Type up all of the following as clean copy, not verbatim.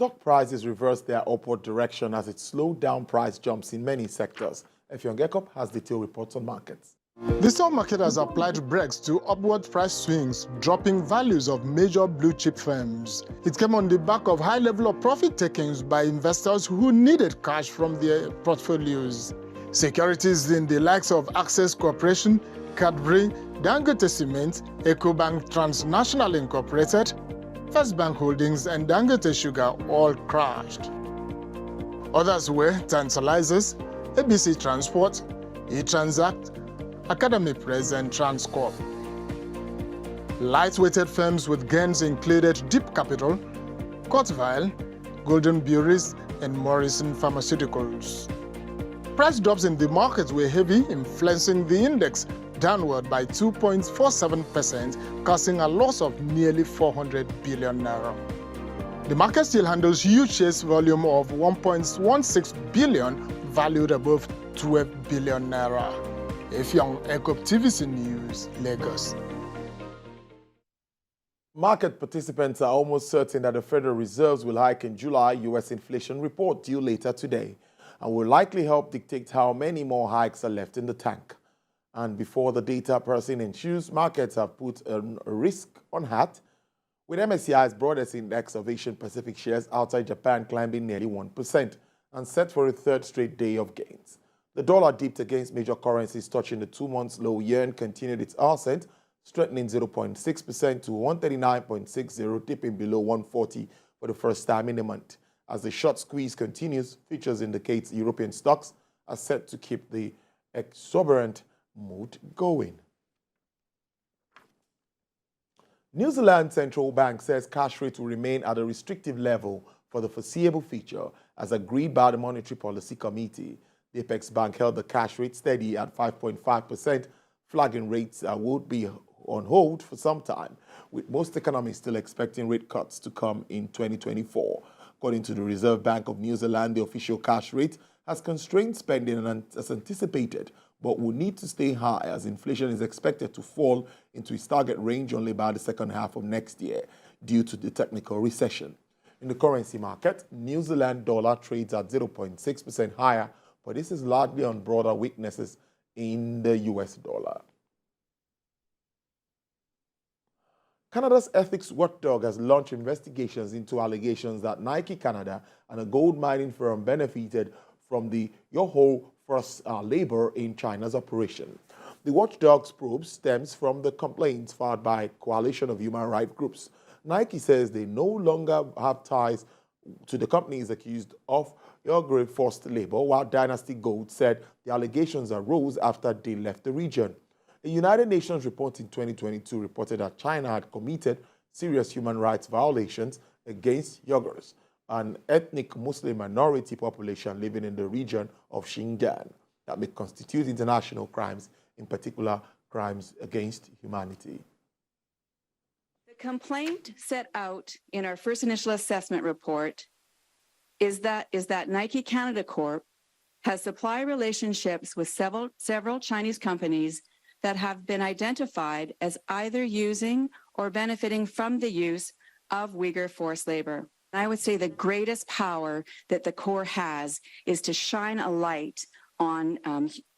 Stock prices reversed their upward direction as it slowed down price jumps in many sectors. Effiong Gekop has detailed reports on markets. The stock market has applied brakes to upward price swings, dropping values of major blue-chip firms. It came on the back of high level of profit takings by investors who needed cash from their portfolios. Securities in the likes of Access Corporation, Cadbury, Dangote Cement, Ecobank Transnational Incorporated, First Bank Holdings and Dangote Sugar all crashed. Others were Tantalizers, ABC Transport, eTransact, Academy Press and Transcorp. Light-weighted firms with gains included Deep Capital, Courtville, Golden Breweries and Morrison Pharmaceuticals. Price drops in the market were heavy, influencing the index downward by 2.47%, causing a loss of nearly 400 billion naira. The market still handles huge chase volume of 1.16 billion, valued above 12 billion naira. Effiong Gekop, TVC News, Lagos. Market participants are almost certain that the Federal Reserve will hike in July U.S. inflation report due later today and will likely help dictate how many more hikes are left in the tank. And before the data person ensues, markets have put a risk on hat, with MSCI's broadest index of Asian Pacific shares outside Japan climbing nearly 1% and set for a third straight day of gains. The dollar dipped against major currencies, touching the 2-month low. Yen continued its ascent, strengthening 0.6% to 139.60, dipping below 140 for the first time in a month. As the short squeeze continues, features indicates European stocks are set to keep the exuberant mood going. New Zealand Central Bank says cash rate will remain at a restrictive level for the foreseeable future, as agreed by the Monetary Policy Committee. The Apex Bank held the cash rate steady at 5.5%, flagging rates would be on hold for some time, with most economists still expecting rate cuts to come in 2024. According to the Reserve Bank of New Zealand, the official cash rate has constrained spending as anticipated, but will need to stay high as inflation is expected to fall into its target range only by the second half of next year due to the technical recession. In the currency market, New Zealand dollar trades at 0.6% higher, but this is largely on broader weaknesses in the US dollar. Canada's ethics watchdog has launched investigations into allegations that Nike Canada and a gold mining firm benefited from the Yoho forced labor in China's operation. The watchdog's probe stems from the complaints filed by a coalition of human rights groups. Nike says they no longer have ties to the companies accused of Yoho forced labor, while Dynasty Gold said the allegations arose after they left the region. A United Nations report in 2022 reported that China had committed serious human rights violations against Uyghurs, an ethnic Muslim minority population living in the region of Xinjiang, that may constitute international crimes, in particular crimes against humanity. The complaint set out in our first initial assessment report is that Nike Canada Corp has supply relationships with several Chinese companies that have been identified as either using or benefiting from the use of Uyghur forced labor. I would say the greatest power that the Corps has is to shine a light on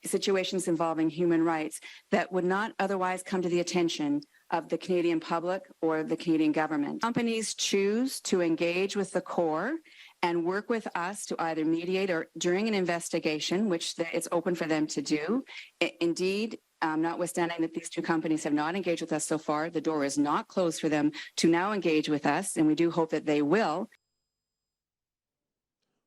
situations involving human rights that would not otherwise come to the attention of the Canadian public or the Canadian government. Companies choose to engage with the Corps and work with us to either mediate or during an investigation, which it's open for them to do. Indeed, notwithstanding that these two companies have not engaged with us so far, the door is not closed for them to now engage with us, and we do hope that they will.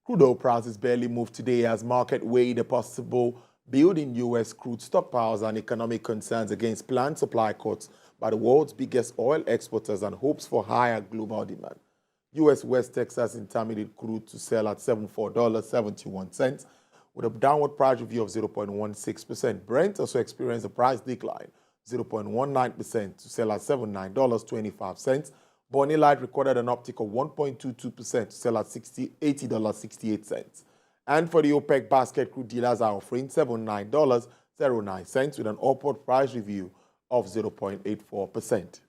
Crude oil prices barely moved today as market weighed a possible build in U.S. crude stockpiles and economic concerns against planned supply cuts by the world's biggest oil exporters and hopes for higher global demand. U.S. West Texas Intermediate crude to sell at $74.71, with a downward price review of 0.16%. Brent also experienced a price decline, 0.19% to sell at $79.25. Bonnie Light recorded an uptick of 1.22% to sell at $80.68. And for the OPEC basket, crude dealers are offering $79.09 with an upward price review of 0.84%.